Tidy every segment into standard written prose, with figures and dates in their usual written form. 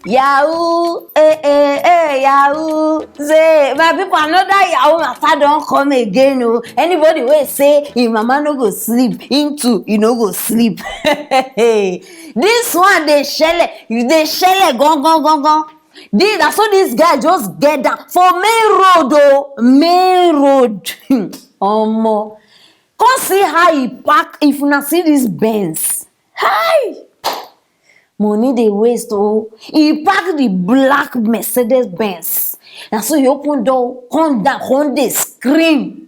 Yahoo, Yahoo. Say, my people, another Yahoo matter don't come again. Oh, anybody will say, if mama no go sleep, him too, you no go sleep. This one, they shell gone. That's how this guy just get down for main road, oh, main road. Omo, come see how he pack. If you not see this Benz, hi. Money they waste, oh. He pack the black Mercedes Benz. And so he open door, come down, come they scream.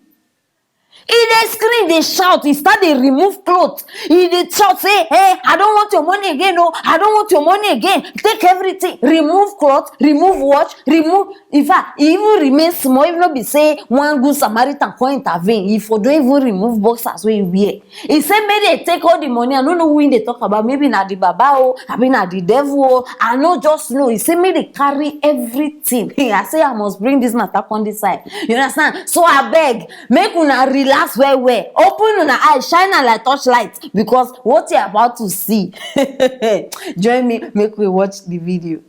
They scream, they shout, he start they remove clothes. They shout, say, hey, I don't want your money again, no, I don't want your money again. Take everything, remove clothes, remove watch, remove. In fact, he even remain small, even not be say one good Samaritan can intervene. If you don't even remove boxers where you wear. He said, maybe they take all the money. I don't know who they talk about. Maybe not the Baba, oh, I mean not the devil. Oh. I know just know. He said, maybe they carry everything. I say, I must bring this matter on this side. You understand? So I beg, make una relax. Well, open your eyes, shine like torchlight, because what you're about to see. Join me, make we watch the video.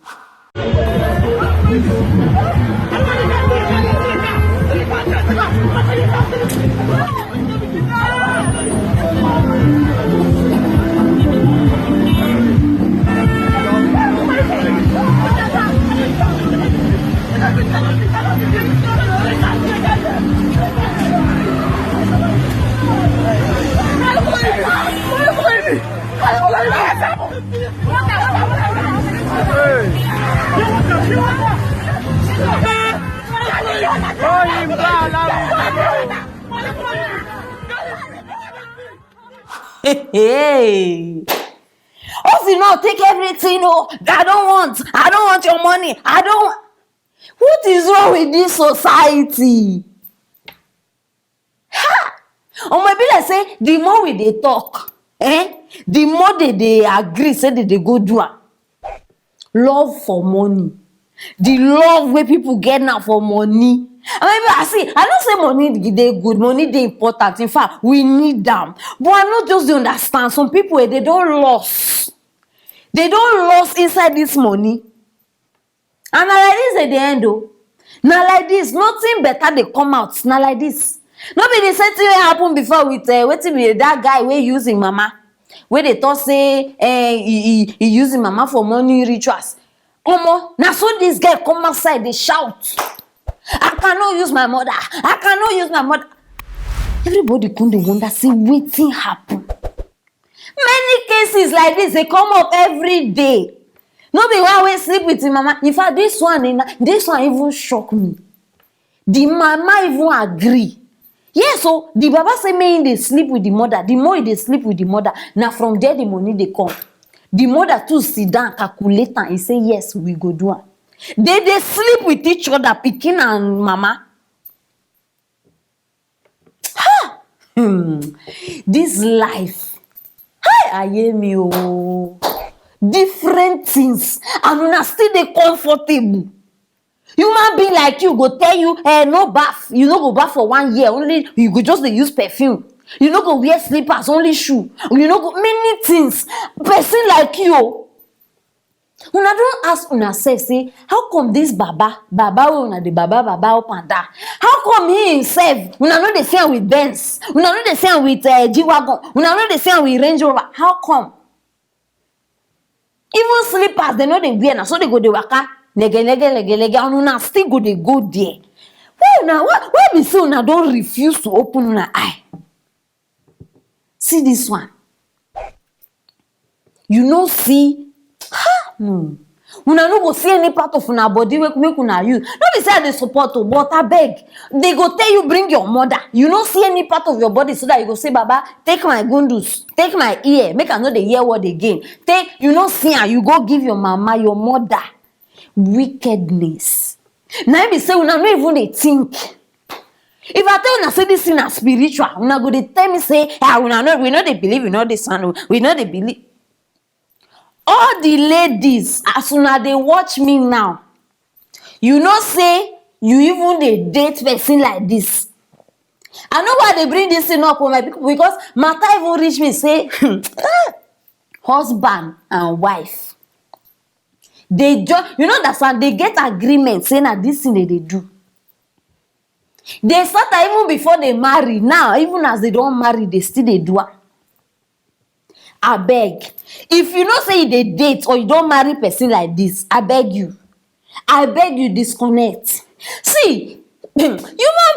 Hey, if you not take everything, oh, I don't want your money. I don't want. What is wrong with this society? Ha! Or maybe let's say the more we they talk, the more they agree, say that they go do it. Love for money. The love where people get now for money. I don't say money they good, money they important. In fact, we need them. But I not just don't understand. Some people they don't lose. They don't lose inside this money. And now like this at the end, though. Now like this, nothing better they come out. Now like this. Nobody said thing happen before with that guy we using mama. Where they thought say he using mama for money rituals. Omo, now so this guy come outside, they shout. I cannot use my mother. I cannot use my mother. Everybody couldn't wonder, see wetin happen. Many cases like this, they come up every day. No be one way sleep with him mama. In fact, this one even shock me. The mama even agree. Yes, so the baba say me they sleep with the mother. The more they sleep with the mother, now from there the money they come. The mother too sit down, calculate and he say yes, we go do it. They sleep with each other, pikin and mama. Ha! This life. Hi, I hear me oh. Different things. And una still they comfortable. Human being like you go tell you, no bath. You no go bath for 1 year. Only you go just use perfume. You no go wear slippers, only shoe. You no go many things. Person like you. Una don't ask una say, how come this baba una the baba up and down? How come he himself? Una know they say with Benz. Una know they say with G-Wagon. Una know they say with Range Rover. How come? Even slippers, they know they wear now, so they go the waka. Lege, and una still go they go there. Why be say una don't refuse to open una eye? See this one. You know see. No. Una no go see any part of una body wey make una use. No be say they support o, but abeg, they go tell you bring your mother. You no see any part of your body so that you go say, Baba, take my gundus, take my ear, make I know the hear word again. Take, you no see her, you go give your mama, your mother. Wickedness. Now be say una no even dey think. If I tell una say this thing na spiritual, una go dey tell me say, we know they believe in all this one, we know they believe. All the ladies, as soon as they watch me now, you know say you even dey date person like this. I know why they bring this thing up on my people, because matter even reach me say husband and wife. They just, you know that some they get agreement saying that this thing they do. They start even before they marry. Now, even as they don't marry, they still they do. I beg. If you know say they date or you don't marry person like this, I beg you disconnect. See, human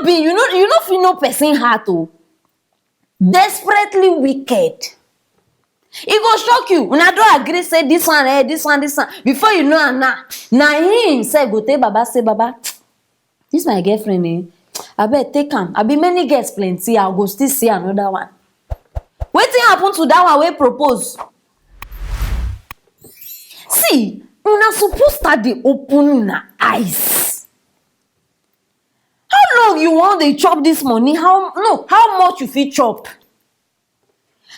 being, you know feel no person heart oh. Desperately wicked. It go shock you. Una don't agree say this one, this one. Before you know now he himself go tell Baba say, Baba, this my girlfriend I bet take am. I be many girls plenty. I go still see another one. Wetin happen to that one wey propose? See, una suppose start dey open una eyes. How long you wan dey chop this money? How much you fit chop?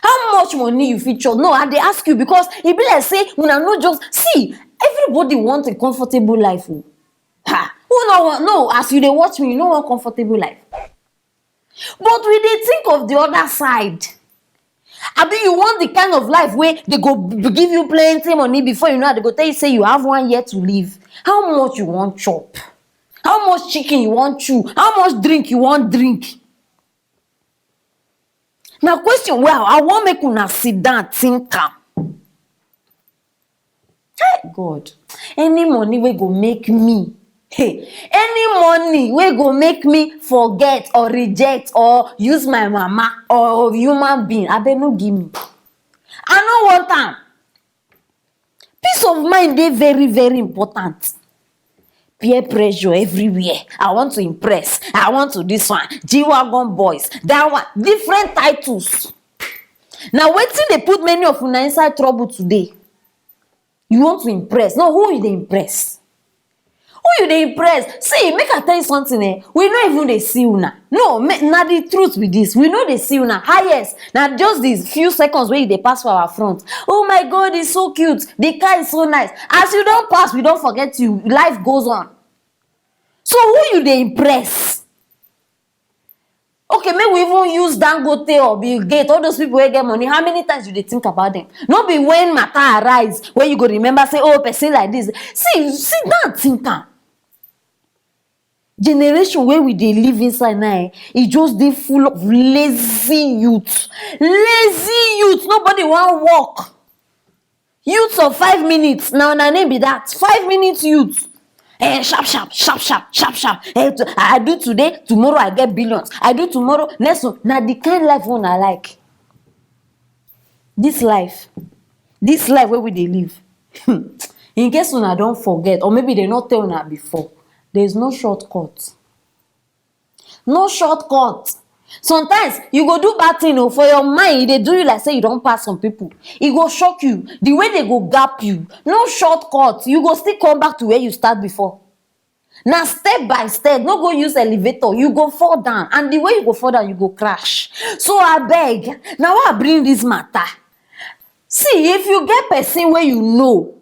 How much money you fit chop? No, I dey ask you because e be like say una no just see. Everybody want a comfortable life. Oh. Ha! Who no want? No, as you dey watch me, you no want comfortable life. But we dey think of the other side. Abi you want the kind of life where they go give you plenty money before you know they go tell you say you have 1 year to live. How much you want chop? How much chicken you want chew? How much drink you want drink? Now question, well, I want make una sit down think am. Hey God, any money wey go make me any money wey go make me forget or reject or use my mama or human being, abeg no give me. I no want am. Peace of mind dey very, very important. Peer pressure everywhere. I want to impress. I want to this one. G-Wagon boys. That one. Different titles. Now wetin dey put many of una inside trouble today? You want to impress. No, who you dey impress? Who you dey impress? See, make I tell you something. We no even dey see una. No, na the truth with this. We no dey see una. Highest. Now just these few seconds wey you dey pass for our front. Oh my God, it's so cute. The car is so nice. As you don pass, we don forget you. Life goes on. So who you dey impress? Okay, make we even use Dangote or Bill Gates, all those people wey get money. How many times you dey think about them? No be when matter arise, when you go remember say, oh, person like this. See down think am. Generation where we dey live inside now, e just dey full of lazy youth. Nobody wan work. Youth of 5 minutes. Now na name be that. 5 minutes youth. Sharp. I do today, tomorrow I get billions. I do tomorrow, next one. Now the kind life one I like. This life where we dey live. In case una don't forget, or maybe they not tell una before, there is no shortcut. No shortcut. Sometimes you go do bad thing for your mind, they do you like say you don't pass some people. It go shock you. The way they go gap you. No shortcut. You go still come back to where you start before. Now step by step, no go use elevator. You go fall down. And the way you go fall down, you go crash. So I beg. Now I bring this matter. See, if you get person where you know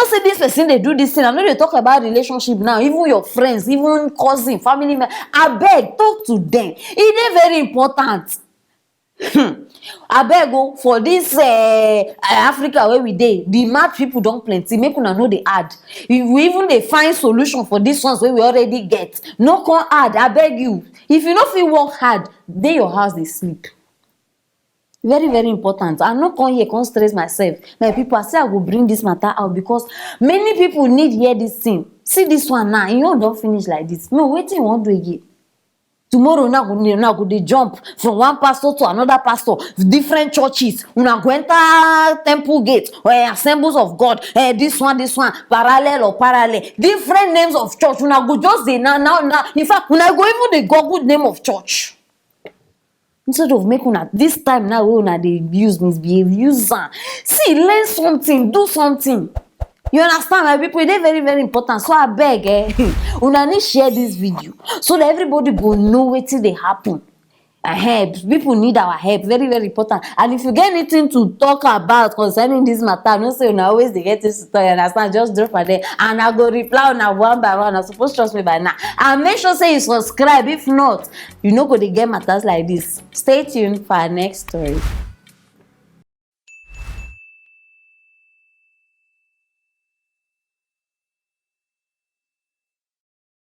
say this person they do this thing. I know they talk about relationship now. Even your friends, even cousin, family member. I beg, talk to them. It is very important. I beg go for this Africa where we dey. The mad people don't plenty. Make una know they add. If we even they find solution for these ones where we already get. No come add. I beg you. If you not feel work hard, dey your house they sleep. Very, very important. I'm not come here, come stress myself. My people, I say I will bring this matter out because many people need hear this thing. See this one now, you don't finish like this. No, wait till you want to do again. Tomorrow now go they jump from one pastor to another pastor, different churches. Una go enter temple gate or assemblies of God. This one, parallel. Different names of church. Una go just say now. In fact, una go even the Google name of church. Instead of make una this time now we una dey use misbehave, use am. See, learn something, do something. You understand, my people? They very, very important. So I beg, una need share this video so that everybody go know wetin dey happen. People need our help. Very, very important. And if you get anything to talk about concerning this matter, no say una always dey get this to you understand. Just drop am there, and I go reply una one by one. I suppose trust me by now. And make sure say you subscribe. If not, you no go dey get matters like this. Stay tuned for our next story.